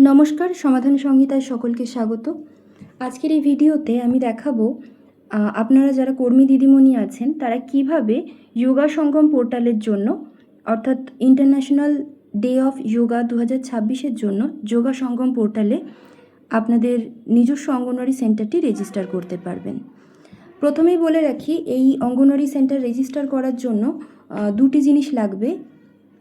নমস্কার, সমাধান সংহিতায় সকলকে স্বাগত। আজকের এই ভিডিওতে আমি দেখাবো আপনারা যারা কর্মী দিদিমণি আছেন তারা কিভাবে যোগা সঙ্গম পোর্টালের জন্য অর্থাৎ ইন্টারন্যাশনাল ডে অফ যোগা 2026-এর জন্য যোগা সঙ্গম পোর্টালে আপনাদের নিজস্ব অঙ্গনওয়াড়ি সেন্টারটি রেজিস্টার করতে পারবেন। প্রথমেই বলে রাখি, এই অঙ্গনওয়াড়ি সেন্টার রেজিস্টার করার জন্য দুটি জিনিস লাগবে।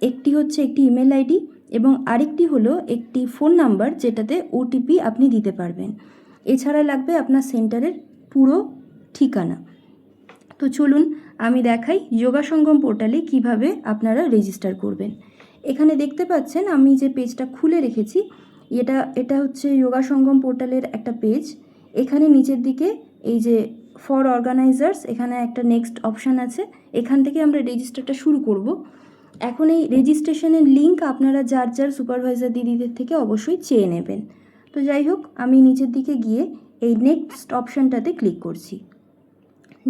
একটি হচ্ছে একটি ইমেল আইডি এবং আরেকটি হলো একটি ফোন নাম্বার যেটাতে ওটিপি আপনি দিতে পারবেন। এছাড়া লাগবে আপনার সেন্টারের পুরো ঠিকানা। তো চলুন আমি দেখাই যোগা সঙ্গম পোর্টালে কিভাবে আপনারা রেজিস্টার করবেন। এখানে দেখতে পাচ্ছেন আমি যে পেজটা খুলে রেখেছি, এটা হচ্ছে যোগা সঙ্গম পোর্টালের একটা পেজ। এখানে নিচের দিকে এই যে ফর অর্গানাইজার্স, এখানে একটা নেক্সট অপশান আছে। এখান থেকে আমরা রেজিস্টারটা শুরু করব। এখন এই রেজিস্ট্রেশনের লিঙ্ক আপনারা যার যার সুপারভাইজার দিদিদের থেকে অবশ্যই চেয়ে নেবেন। তো যাই হোক, আমি নিচের দিকে গিয়ে এই অপশানটাতে ক্লিক করছি।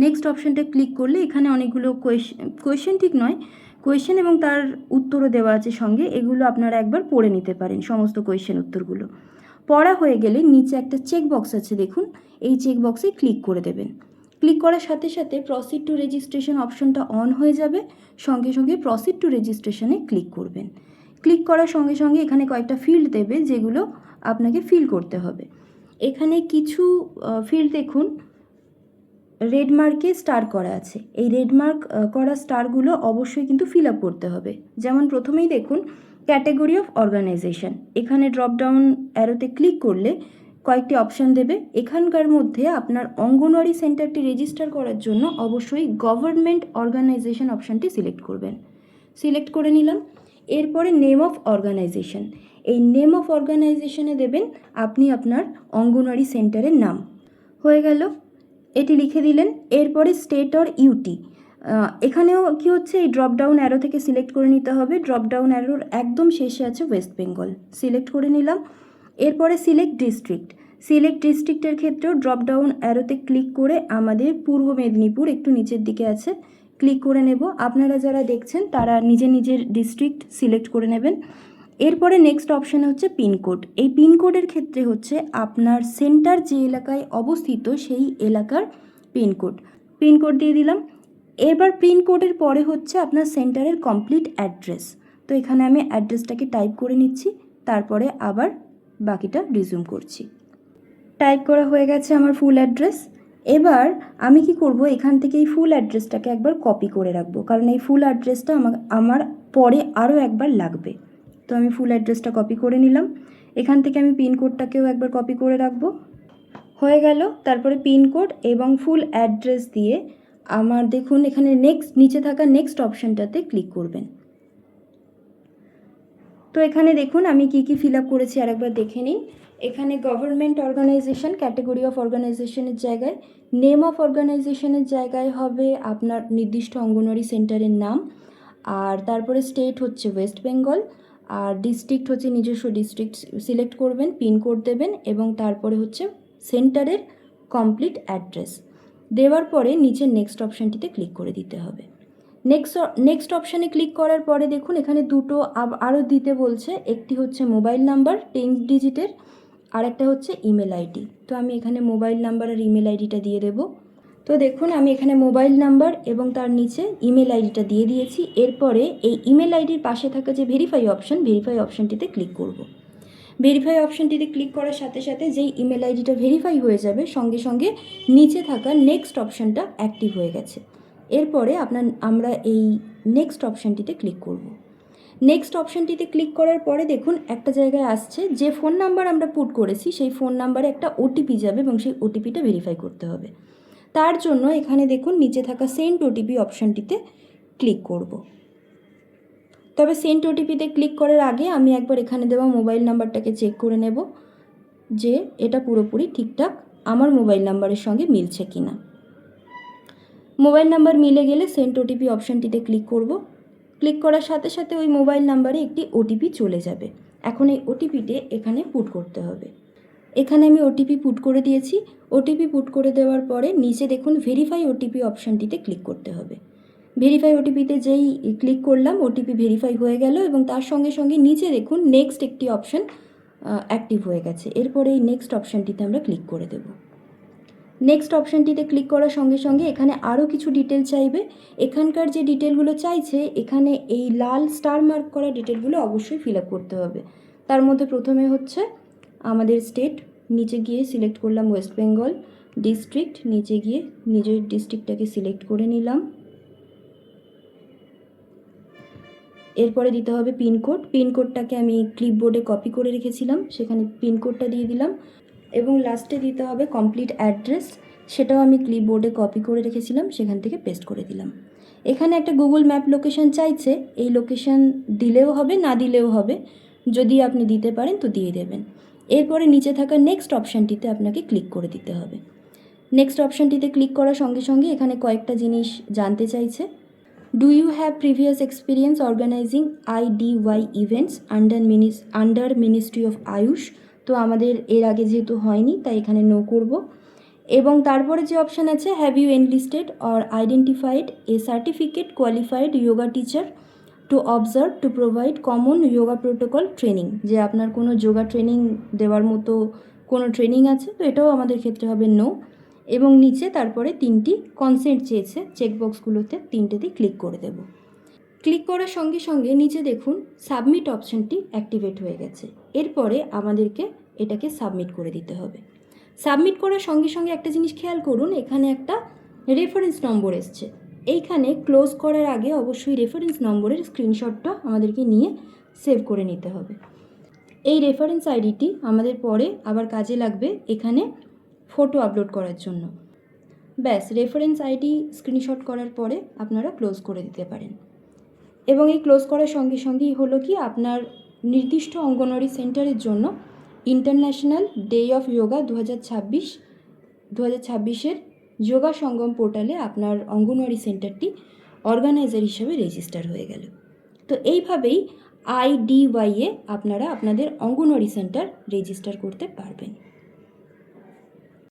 নেক্সট অপশানটা ক্লিক করলে এখানে অনেকগুলো কোয়েশ্চেন ঠিক নয়, কোয়েশ্চেন এবং তার উত্তরও দেওয়া আছে সঙ্গে। এগুলো আপনারা একবার পড়ে নিতে পারেন, সমস্ত কোয়েশ্চেন উত্তরগুলো। পড়া হয়ে গেলে নিচে একটা চেক বক্স আছে, দেখুন এই চেক বক্সে ক্লিক করে দেবেন। ক্লিক করার সাথে সাথে প্রসিড টু রেজিস্ট্রেশন অপশনটা অন হয়ে যাবে। সঙ্গে সঙ্গে প্রসিড টু রেজিস্ট্রেশনে ক্লিক করবেন। ক্লিক করার সঙ্গে সঙ্গে এখানে কয়েকটা ফিল্ড দেবে যেগুলো আপনাকে ফিল করতে হবে। এখানে কিছু ফিল্ড দেখুন রেড মার্কে স্টার করা আছে। এই রেড মার্ক করা স্টারগুলো অবশ্যই কিন্তু ফিল আপ করতে হবে। যেমন প্রথমেই দেখুন ক্যাটাগরি অফ অর্গানাইজেশন, এখানে ড্রপ ডাউন অ্যারোতে ক্লিক করলে কয়েকটি অপশান দেবে। এখানকার মধ্যে আপনার অঙ্গনওয়াড়ি সেন্টারটি রেজিস্টার করার জন্য অবশ্যই গভর্নমেন্ট অর্গানাইজেশন অপশানটি সিলেক্ট করবেন। সিলেক্ট করে নিলাম। এরপরে নেম অফ অর্গানাইজেশন, এই নেম অফ অর্গানাইজেশনে দেবেন আপনি আপনার অঙ্গনওয়াড়ি সেন্টারের নাম। হয়ে গেল, এটি লিখে দিলেন। এরপরে স্টেট অর ইউটি, এখানেও কি হচ্ছে, এই ড্রপ ডাউন অ্যারো থেকে সিলেক্ট করে নিতে হবে। ড্রপ ডাউন অ্যারোর একদম শেষে আছে ওয়েস্ট বেঙ্গল, সিলেক্ট করে নিলাম। এরপরে সিলেক্ট ডিস্ট্রিক্ট, সিলেক্ট ডিস্ট্রিক্টের ক্ষেত্রেও ড্রপ ডাউন অ্যারোতে ক্লিক করে আমাদের পূর্ব মেদিনীপুর একটু নিচের দিকে আছে, ক্লিক করে নেব। আপনারা যারা দেখছেন তারা নিজের নিজের ডিস্ট্রিক্ট সিলেক্ট করে নেবেন। এরপরে নেক্সট অপশানে হচ্ছে পিনকোড। এই পিনকোডের ক্ষেত্রে হচ্ছে আপনার সেন্টার যে এলাকায় অবস্থিত সেই এলাকার পিনকোড দিয়ে দিলাম। এবার পিনকোডের পরে হচ্ছে আপনার সেন্টারের কমপ্লিট অ্যাড্রেস। তো এখানে আমি অ্যাড্রেসটাকে টাইপ করে নিচ্ছি, তারপরে আবার বাকিটা রিজিউম করছি। টাইপ করা হয়ে গেছে আমার ফুল অ্যাড্রেস। এবার আমি কি করব, এখান থেকে এই ফুল অ্যাড্রেসটাকে একবার কপি করে রাখবো, কারণ এই ফুল অ্যাড্রেসটা আমার পরে আরও একবার লাগবে। তো আমি ফুল অ্যাড্রেসটা কপি করে নিলাম। এখান থেকে আমি পিনকোডটাকেও একবার কপি করে রাখবো। হয়ে গেল। তারপরে পিনকোড এবং ফুল অ্যাড্রেস দিয়ে আমার দেখুন এখানে নিচে থাকা নেক্সট অপশানটাতে ক্লিক করবেন। তো এখানে দেখুন আমি কি কি ফিল আপ করেছি আরেকবার দেখে নিন। এখানে গভর্নমেন্ট অর্গানাইজেশন, ক্যাটাগরি অফ অর্গানাইজেশনের জায়গায় নেম অফ অর্গানাইজেশনের জায়গায় হবে আপনার নির্দিষ্ট অঙ্গনওয়াড়ি সেন্টারের নাম, আর তারপরে স্টেট হচ্ছে ওয়েস্ট বেঙ্গল, আর ডিস্ট্রিক্ট হচ্ছে নিজস্ব ডিস্ট্রিক্ট সিলেক্ট করবেন, পিনকোড দেবেন এবং তারপরে হচ্ছে সেন্টারের কমপ্লিট অ্যাড্রেস দেওয়ার পরে নিচের নেক্সট অপশানটিতে ক্লিক করে দিতে হবে। নেক্সট অপশানে ক্লিক করার পরে দেখুন এখানে দুটো আরও দিতে বলছে। একটি হচ্ছে মোবাইল নাম্বার 10 ডিজিটের, আর একটা হচ্ছে ইমেল আইডি। তো আমি এখানে মোবাইল নাম্বার আর ইমেল আইডিটা দিয়ে দেব। তো দেখুন আমি এখানে মোবাইল নাম্বার এবং তার নিচে ইমেল আইডিটা দিয়ে দিয়েছি। এরপরে এই ইমেল আইডির পাশে থাকা যে ভেরিফাই অপশানটিতে ক্লিক করব। ভেরিফাই অপশানটিতে ক্লিক করার সাথে সাথে যেই ইমেল আইডিটা ভেরিফাই হয়ে যাবে সঙ্গে সঙ্গে নিচে থাকা নেক্সট অপশানটা অ্যাক্টিভ হয়ে গেছে। এরপরে আমরা এই নেক্সট অপশানটিতে ক্লিক করব। নেক্সট অপশানটিতে ক্লিক করার পরে দেখুন একটা জায়গায় আসছে যে ফোন নাম্বার আমরা পুট করেছি সেই ফোন নাম্বারে একটা ওটিপি যাবে এবং সেই ওটিপিটা ভেরিফাই করতে হবে। তার জন্য এখানে দেখুন নিচে থাকা সেন্ড ওটিপি অপশানটিতে ক্লিক করব। তবে সেন্ড ওটিপিতে ক্লিক করার আগে আমি একবার এখানে দেওয়া মোবাইল নাম্বারটাকে চেক করে নেব যে এটা পুরোপুরি ঠিকঠাক আমার মোবাইল নাম্বারের সঙ্গে মিলছে কিনা। মোবাইল নাম্বার মিলে গেলে সেন্ড ওটিপি অপশানটিতে ক্লিক করব। ক্লিক করার সাথে সাথে ওই মোবাইল নাম্বারে একটি ওটিপি চলে যাবে। এখন এই ওটিপিটি এখানে পুট করতে হবে। এখানে আমি ওটিপি পুট করে দিয়েছি। ওটিপি পুট করে দেওয়ার পরে নিচে দেখুন ভেরিফাই ওটিপি অপশানটিতে ক্লিক করতে হবে। ভেরিফাই ওটিপিতে যেই ক্লিক করলাম ওটিপি ভেরিফাই হয়ে গেল এবং তার সঙ্গে সঙ্গে নিচে দেখুন নেক্সট একটি অপশান অ্যাক্টিভ হয়ে গেছে। এরপরে এই নেক্সট অপশানটিতে আমরা ক্লিক করে দেব। নেক্সট অপশানটিতে ক্লিক করার সঙ্গে সঙ্গে এখানে আরও কিছু ডিটেল চাইবে। এখানকার যে ডিটেলগুলো চাইছে, এখানে এই লাল স্টার মার্ক করা ডিটেলগুলো অবশ্যই ফিল আপ করতে হবে। তার মধ্যে প্রথমে হচ্ছে আমাদের স্টেট, নিচে গিয়ে সিলেক্ট করলাম ওয়েস্ট বেঙ্গল। ডিস্ট্রিক্ট, নিচে গিয়ে নিজের ডিস্ট্রিক্টটাকে সিলেক্ট করে নিলাম। এরপরে দিতে হবে পিনকোড। পিনকোডটাকে আমি ক্লিপবোর্ডে কপি করে রেখেছিলাম, সেখানে পিনকোডটা দিয়ে দিলাম। এবং লাস্টে দিতে হবে কমপ্লিট অ্যাড্রেস, সেটাও আমি ক্লিপবোর্ডে কপি করে রেখেছিলাম, সেখান থেকে পেস্ট করে দিলাম। এখানে একটা গুগল ম্যাপ লোকেশন চাইছে, এই লোকেশন দিলেও হবে, না দিলেও হবে। যদি আপনি দিতে পারেন তো দিয়ে দেবেন। এরপরে নিচে থাকা নেক্সট অপশানটিতে আপনাকে ক্লিক করে দিতে হবে। নেক্সট অপশানটিতে ক্লিক করার সঙ্গে সঙ্গে এখানে কয়েকটা জিনিস জানতে চাইছে। Do you have previous experience organising IDY events under ministry of Ayush? তো আমাদের এর আগে যেহেতু হয়নি, তাই এখানে নো করব। এবং তারপরে যে অপশান আছে, have you enlisted or identified a certificate qualified yoga teacher to observe to provide common yoga protocol training, যে আপনার কোনো যোগা ট্রেনিং দেওয়ার মতো কোনো ট্রেনিং আছে, তো এটাও আমাদের ক্ষেত্রে হবে নো। এবং নিচে তারপরে 3টি কনসেন্ট চেয়েছে, চেকবক্সগুলোতে 3টেতেই ক্লিক করে দেব। ক্লিক করার সঙ্গে সঙ্গে নিচে দেখুন সাবমিট অপশানটি অ্যাক্টিভেট হয়ে গেছে। এরপরে আমাদেরকে এটাকে সাবমিট করে দিতে হবে। সাবমিট করার সঙ্গে সঙ্গে একটা জিনিস খেয়াল করুন, এখানে একটা রেফারেন্স নম্বর এসছে। এইখানে ক্লোজ করার আগে অবশ্যই রেফারেন্স নম্বরের স্ক্রিনশটটা আমাদেরকে নিয়ে সেভ করে নিতে হবে। এই রেফারেন্স আইডিটি আমাদের পরে আবার কাজে লাগবে এখানে ফটো আপলোড করার জন্য। ব্যাস, রেফারেন্স আইডি স্ক্রিনশট করার পরে আপনারা ক্লোজ করে দিতে পারেন। এবং এই ক্লোজ করার সঙ্গে সঙ্গেই হলো কি, আপনার নির্দিষ্ট অঙ্গনওয়াড়ি সেন্টারের জন্য ইন্টারন্যাশনাল ডে অফ যোগা 2026-এর যোগা সঙ্গম পোর্টালে আপনার অঙ্গনওয়াড়ি সেন্টারটি অর্গানাইজার হিসেবে রেজিস্টার হয়ে গেল। তো এইভাবেই IDY-এ আপনারা আপনাদের অঙ্গনওয়াড়ি সেন্টার রেজিস্টার করতে পারবেন।